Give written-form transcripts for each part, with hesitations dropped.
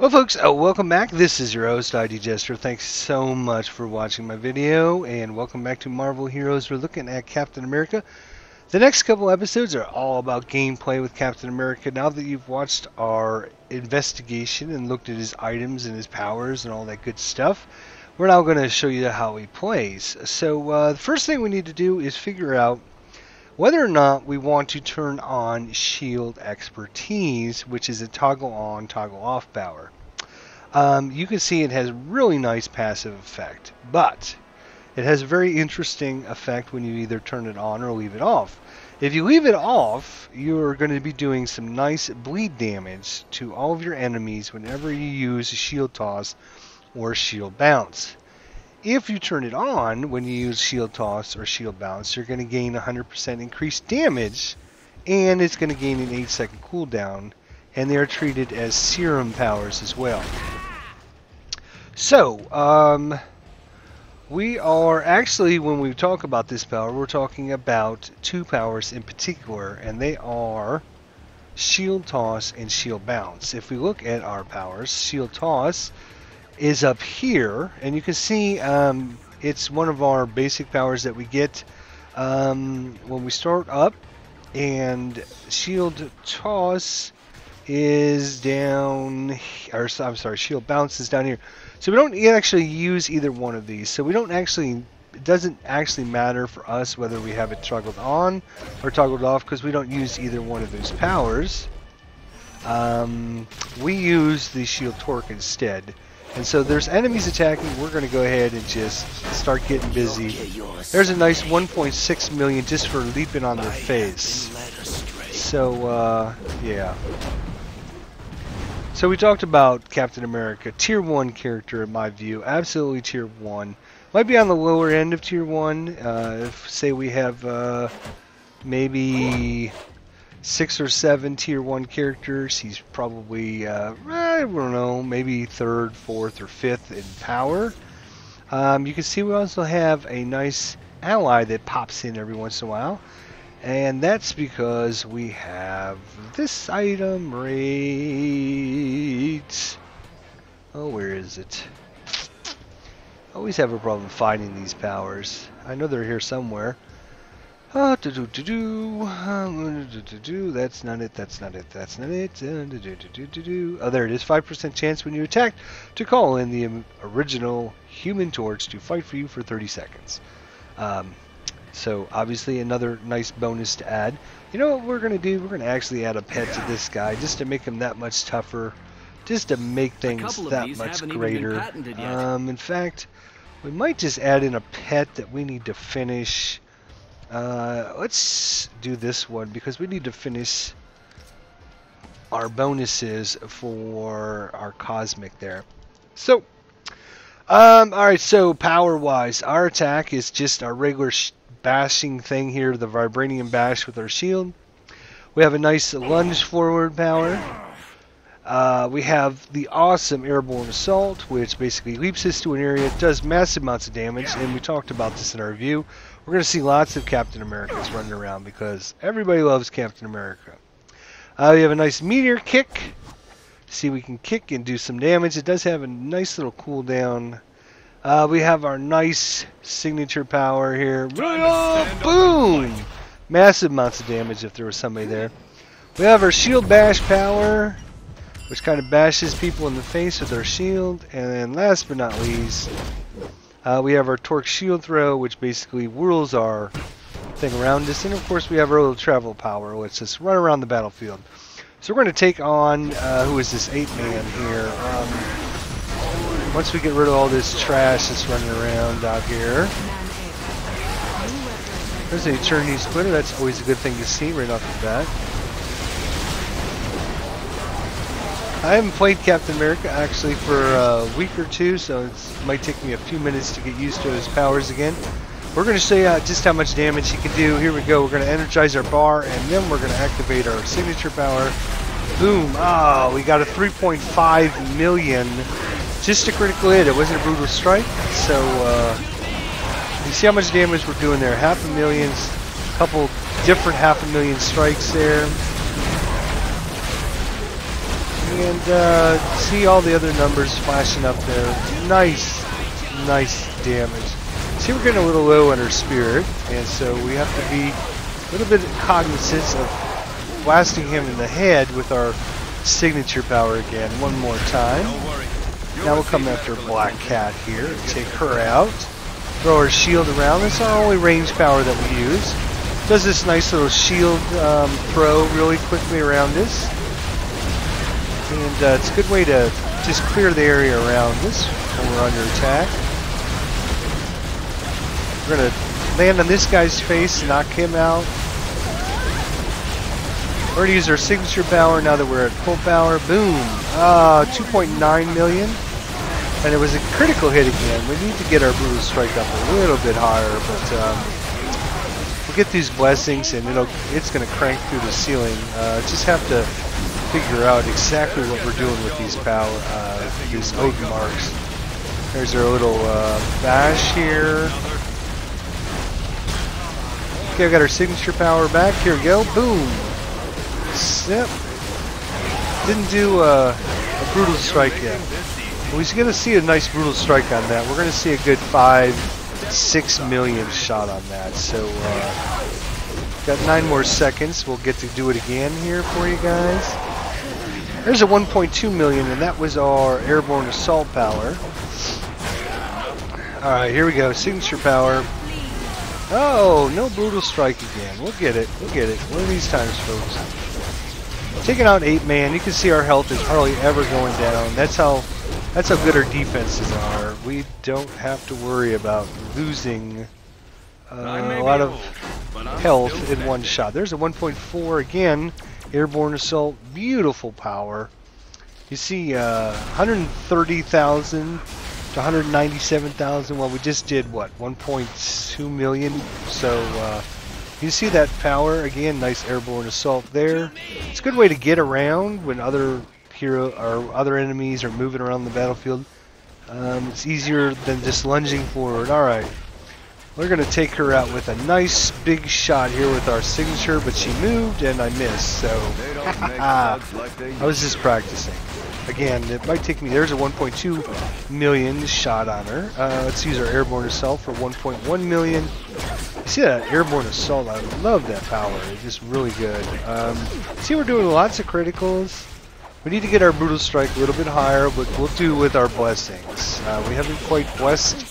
Well, folks, welcome back. This is your host, ID Jester. Thanks so much for watching my video, and welcome back to Marvel Heroes. We're looking at Captain America. The next couple episodes are all about gameplay with Captain America. Now that you've watched our investigation and looked at his items and his powers and all that good stuff, we're now going to show you how he plays. So the first thing we need to do is figure out whether or not we want to turn on shield expertise, which is a toggle on, toggle off power. You can see it has really nice passive effect, but it has a very interesting effect when you either turn it on or leave it off. If you leave it off, you're going to be doing some nice bleed damage to all of your enemies whenever you use a shield toss or shield bounce. If you turn it on when you use shield toss or shield bounce, you're going to gain 100% increased damage, and it's going to gain an 8-second cooldown, and they are treated as serum powers as well. So, we are actually, when we talk about this power, we're talking about two powers in particular, and they are shield toss and shield bounce. If we look at our powers, shield toss is up here, and you can see it's one of our basic powers that we get when we start up, and shield toss is down, or I'm sorry, shield bounce is down here. So we don't actually use either one of these, so we don't actually, it doesn't actually matter for us whether we have it toggled on or toggled off, because we don't use either one of those powers. We use the shield torque instead. And so there's enemies attacking. We're going to go ahead and just start getting busy. There's a nice 1.6 million just for leaping on their face. So, yeah. So we talked about Captain America. Tier 1 character in my view. Absolutely Tier 1. Might be on the lower end of Tier 1. If, say, we have maybe 6 or 7 Tier 1 characters, he's probably, I don't know, maybe 3rd, 4th, or 5th in power. You can see we also have a nice ally that pops in every once in a while, and that's because we have this item right... Oh, where is it? I always have a problem finding these powers. I know they're here somewhere. That's not it, that's not it, that's not it. Oh, there it is. 5% chance when you attack to call in the original Human Torch to fight for you for 30 seconds. So, obviously, another nice bonus to add. You know what we're going to do? We're going to actually add a pet to this guy just to make him that much tougher, just to make things that much greater. In fact, we might just add in a pet that we need to finish. Let's do this one because we need to finish our bonuses for our cosmic there. So, alright, so power-wise, our attack is just our regular bashing thing here, the vibranium bash with our shield. We have a nice lunge forward power. We have the awesome airborne assault, which basically leaps us to an area, does massive amounts of damage, and we talked about this in our review. We're going to see lots of Captain Americas running around because everybody loves Captain America. We have a nice meteor kick. See, we can kick and do some damage. It does have a nice little cooldown. We have our nice signature power here. Boom! Massive amounts of damage if there was somebody there. We have our shield bash power, which kind of bashes people in the face with our shield. And then last but not least, we have our torque shield throw, which basically whirls our thing around us. And of course we have our little travel power, which lets us run around the battlefield. So we're going to take on, who is this 8-man here? Once we get rid of all this trash that's running around out here. There's an Eternity Splitter. That's always a good thing to see right off the bat. I haven't played Captain America actually for a week or two, so it might take me a few minutes to get used to his powers again. We're going to show you just how much damage he can do. Here we go. We're going to energize our bar, and then we're going to activate our signature power. Boom. Oh, we got a 3.5 million. Just a critical hit. It wasn't a brutal strike. So, you see how much damage we're doing there. 500,000, a couple different 500,000 strikes there. And see all the other numbers flashing up there. Nice damage. See, we're getting a little low on our spirit, and so we have to be a little bit cognizant of blasting him in the head with our signature power again one more time. Now we'll come after Black Cat here and take her out. Throw our shield around. That's our only range power that we use. Does this nice little shield throw really quickly around us. And it's a good way to just clear the area around us when we're under attack. We're going to land on this guy's face, knock him out. We're going to use our signature power now that we're at full power. Boom! 2.9 million. And it was a critical hit again. We need to get our brutal strike up a little bit higher, but we'll get these blessings and it's going to crank through the ceiling. Just have to figure out exactly what we're doing with these these Odin marks. There's our little bash here. Okay, we got our signature power back. Here we go. Boom. Snip. Didn't do a brutal strike yet. We're going to see a nice brutal strike on that. We're going to see a good 5-6 million shot on that. So, got 9 more seconds. We'll get to do it again here for you guys. There's a 1.2 million, and that was our airborne assault power. Alright, here we go. Signature power. Oh, no brutal strike again. We'll get it. We'll get it. One of these times, folks. Taking out 8-man, you can see our health is hardly ever going down. That's how good our defenses are. We don't have to worry about losing a lot of health in one shot. There's a 1.4 again. Airborne assault, beautiful power. You see 130,000 to 197,000. Well, we just did what, 1.2 million. So you see that power again. Nice airborne assault there. It's a good way to get around when other enemies are moving around the battlefield. It's easier than just lunging forward. Alright, we're going to take her out with a nice big shot here with our signature, but she moved and I missed, so I was just practicing. Again, it might take me, there's a 1.2 million shot on her. Let's use our airborne assault for 1.1 million. You see that airborne assault, I love that power, it's just really good. See, we're doing lots of criticals. We need to get our brutal strike a little bit higher, but we'll do with our blessings. We haven't quite blessed.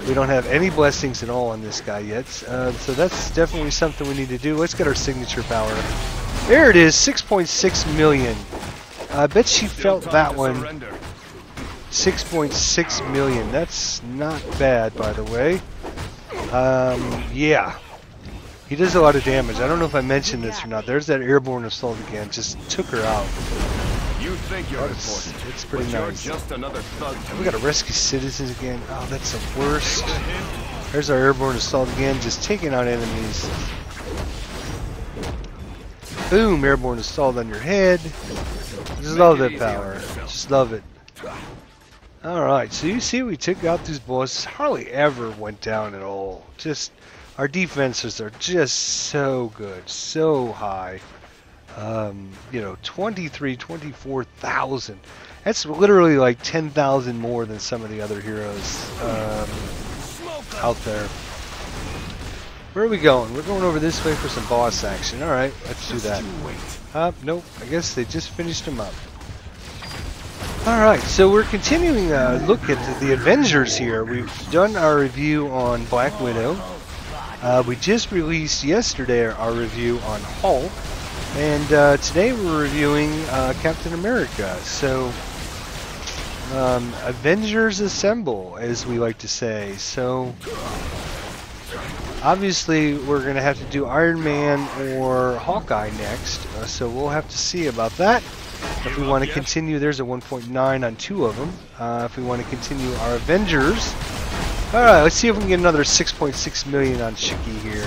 We don't have any blessings at all on this guy yet, so that's definitely something we need to do. Let's get our signature power. There it is, 6.6 million. I bet she felt that one. 6.6 million. That's not bad, by the way. Yeah. He does a lot of damage. I don't know if I mentioned this or not. There's that airborne assault again. Just took her out. You think you're important. It's pretty nice. Just another thug. We gotta rescue citizens again. Oh, that's the worst. There's our airborne assault again, just taking out enemies. Boom, airborne assault on your head. Just love that power. Just love it. Alright, so you see we took out these bosses. Hardly ever went down at all. Just, our defenses are just so good, so high. You know, 24,000. That's literally like 10,000 more than some of the other heroes out there. Where are we going? We're going over this way for some boss action. Alright, let's do that. Nope, I guess they just finished him up. Alright, so we're continuing a look at the Avengers here. We've done our review on Black Widow. We just released yesterday our review on Hulk. And today we're reviewing Captain America. So, Avengers Assemble, as we like to say. So, obviously we're going to have to do Iron Man or Hawkeye next. So we'll have to see about that. If we want to continue, there's a 1.9 on 2 of them. If we want to continue our Avengers. Alright, let's see if we can get another 6.6 million on Shiki here.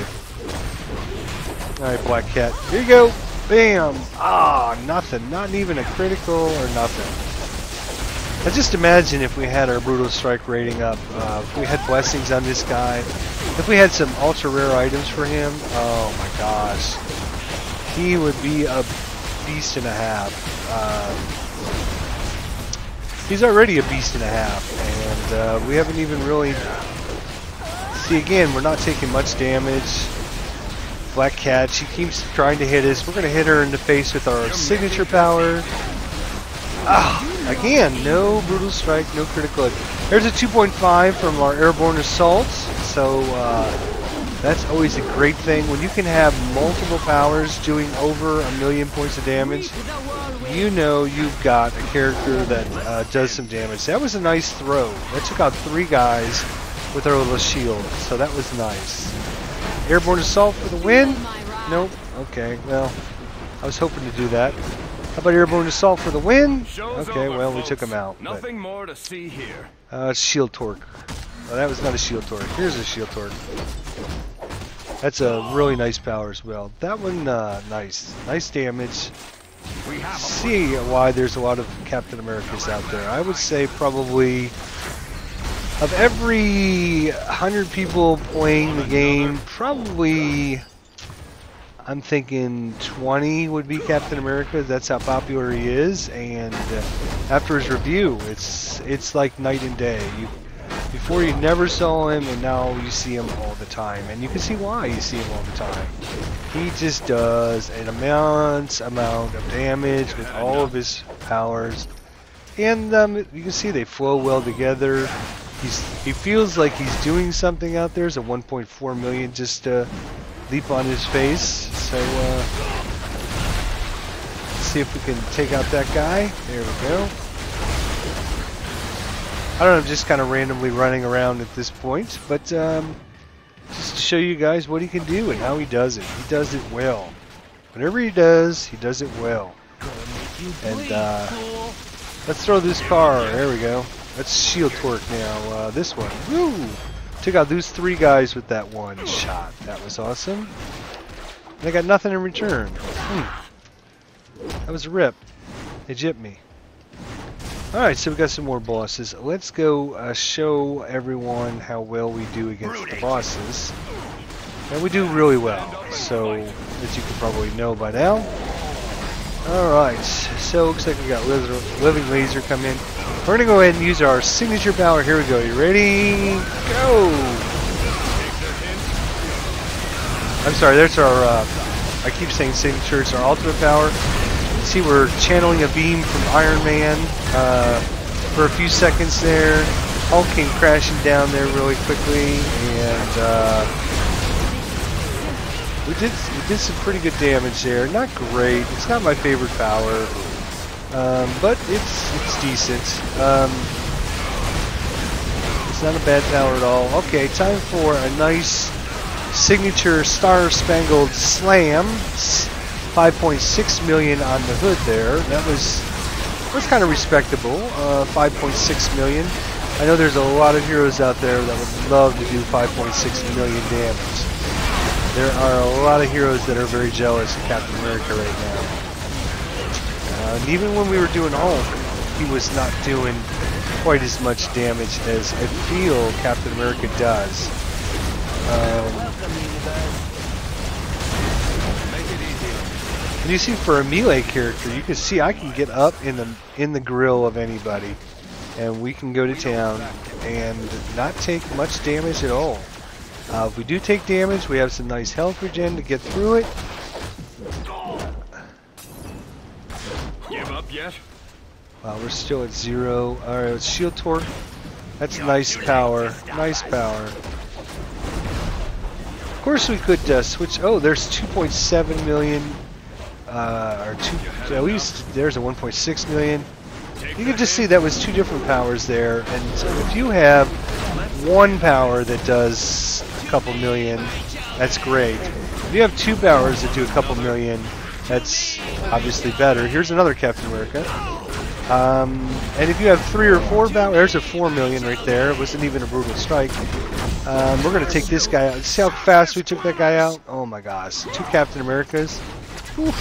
Alright, Black Cat. Here you go. Bam! Ah, nothing. Not even a critical or nothing. Now just imagine if we had our Brutal Strike rating up. If we had blessings on this guy. If we had some ultra rare items for him. Oh my gosh. He would be a beast and a half. he's already a beast and a half, and we haven't even really... See, again, we're not taking much damage. Black Cat, she keeps trying to hit us. We're going to hit her in the face with our signature power. Again, no Brutal Strike, no critical hit. There's a 2.5 from our Airborne Assault, so that's always a great thing. When you can have multiple powers doing over 1,000,000 points of damage, you know you've got a character that does some damage. That was a nice throw. That took out 3 guys with our little shield, so that was nice. Airborne Assault for the win? Nope. Okay, well, I was hoping to do that. How about Airborne Assault for the win? Okay, well, we took him out. Nothing more to see here. Shield Torque. Oh, that was not a Shield Torque. Here's a Shield Torque. That's a really nice power as well. That one, nice. Nice damage. See why there's a lot of Captain Americas out there. I would say probably... Of every 100 people playing the game, probably I'm thinking 20 would be Captain America. That's how popular he is. And after his review, it's like night and day. Before you never saw him, and now you see him all the time. And you can see why you see him all the time. He just does an immense amount of damage with all of his powers. And you can see they flow well together. He feels like he's doing something out there. There's a 1.4 million just leap on his face. So let's see if we can take out that guy. There we go. I don't know, I'm just kind of randomly running around at this point, but just to show you guys what he can do and how he does it. He does it well. Whatever he does it well. And let's throw this car. There we go. Let's Shield Torque now. This one. Woo! Took out those 3 guys with that one shot. That was awesome. And I got nothing in return. That was a rip. They gypped me. Alright, so we got some more bosses. Let's go show everyone how well we do against the bosses. And we do really well. So, as you can probably know by now. Alright, so looks like we got Living Laser come in. We're going to go ahead and use our signature power. Here we go. You ready? Go! I'm sorry, that's our, I keep saying signature, it's our ultimate power. See, we're channeling a beam from Iron Man for a few seconds there. Hulk came crashing down there really quickly, and we did some pretty good damage there. Not great. It's not my favorite power. But it's decent. It's not a bad power at all. Okay, time for a nice signature Star Spangled Slam. 5.6 million on the hood there. That was kind of respectable. 5.6 million. I know there's a lot of heroes out there that would love to do 5.6 million damage. There are a lot of heroes that are very jealous of Captain America right now. And even when we were doing Hulk, he was not doing quite as much damage as I feel Captain America does. And you see, for a melee character, you can see I can get up in the grill of anybody, and we can go to town and not take much damage at all. If we do take damage, we have some nice health regen to get through it. Give up yet? Wow, we're still at 0. Alright, let's Shield Torque. That's nice power. Nice power. Of course we could switch. Oh, there's 2.7 million. At least there's a 1.6 million. You can just see that was 2 different powers there. And so if you have one power that does a couple million, that's great. If you have 2 powers that do a couple million, that's obviously better. Here's another Captain America. And if you have 3 or 4 powers, there's a 4 million right there. It wasn't even a brutal strike. We're going to take this guy out. See how fast we took that guy out? Oh my gosh. 2 Captain Americas. Oof.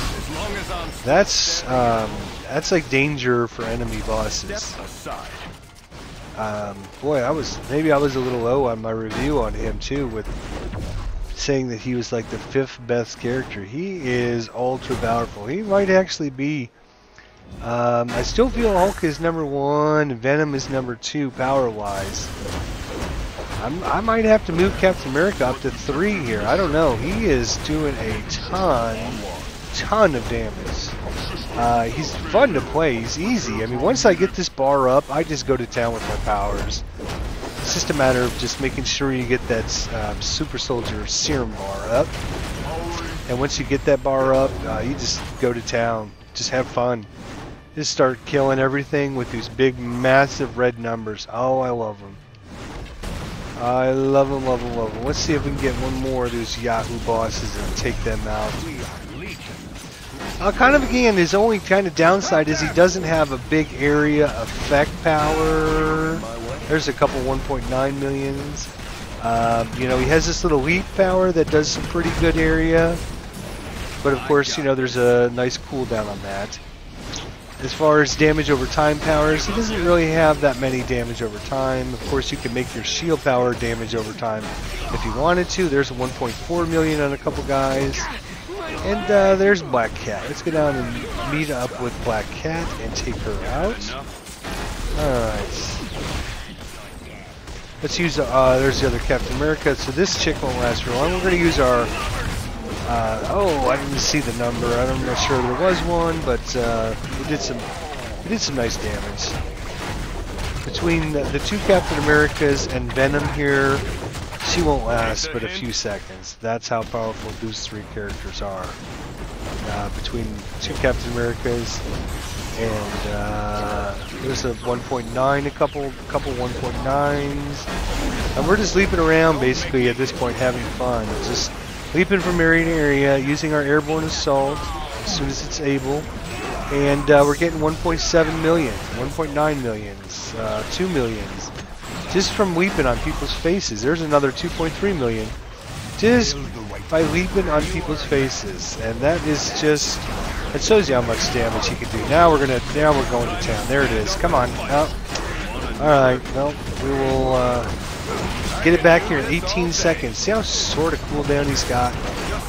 That's like danger for enemy bosses. Boy, maybe I was a little low on my review on him too, with saying that he was like the 5th best character. He is ultra powerful. He might actually be I still feel Hulk is number 1, and Venom is number 2 power-wise. I might have to move Captain America up to 3 here. I don't know. He is doing a ton of damage. He's fun to play. He's easy. I mean, once I get this bar up, I just go to town with my powers. It's just a matter of just making sure you get that Super Soldier Serum bar up. And once you get that bar up, you just go to town. Just have fun. Just start killing everything with these big, massive red numbers. Oh, I love them. I love them, love them, love them. Let's see if we can get one more of those Yahoo bosses and take them out. Kind of again, his only kind of downside is he doesn't have a big area effect power. There's a couple 1.9 millions. You know, he has this little leap power that does some pretty good area. But of course, you know, there's a nice cooldown on that. As far as damage over time powers, he doesn't really have that many damage over time. Of course, you can make your shield power damage over time if you wanted to. There's a 1.4 million on a couple guys. And there's Black Cat. Let's go down and meet up with Black Cat and take her out. Alright. Let's use, there's the other Captain America. So this chick won't last for long. We're going to use our, oh, I didn't see the number. I'm not sure there was one, but we did some nice damage. Between the two Captain Americas and Venom here, she won't last but a few seconds. That's how powerful those 3 characters are. Between 2 Captain Americas and there's a 1.9, a couple 1.9s, and we're just leaping around basically at this point, having fun. Just leaping from area to area, using our airborne assault as soon as it's able, and we're getting 1.7 million, 1.9 millions, 2 millions. Just from leaping on people's faces. There's another 2.3 million just by leaping on people's faces, and that is just, it shows you how much damage he can do. Now we're going to town. There it is. Come on. Oh. All right. Well, we will get it back here in 18 seconds. See how sort of cooldown he's got.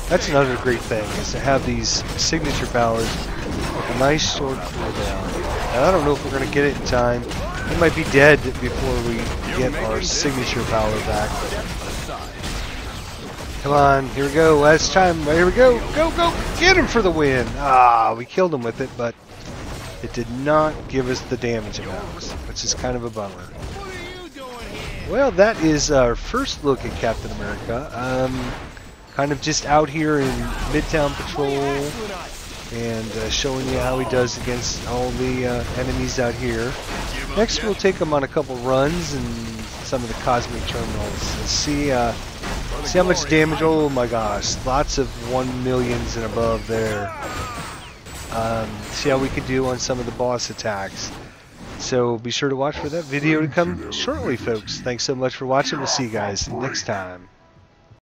That's another great thing, is to have these signature powers with a nice short cooldown. And I don't know if we're going to get it in time. He might be dead before we get our signature power back. Come on, here we go. Last time. Here we go. Go, go. Get him for the win. Ah, we killed him with it, but it did not give us the damage amount, which is kind of a bummer. Well, that is our first look at Captain America. Kind of just out here in Midtown Patrol and showing you how he does against all the enemies out here. Next, we'll take him on a couple runs and some of the cosmic terminals and see how much damage. Oh my gosh, lots of 1 millions and above there. See how we can do on some of the boss attacks. So be sure to watch for that video to come shortly, folks. Thanks so much for watching. We'll see you guys next time.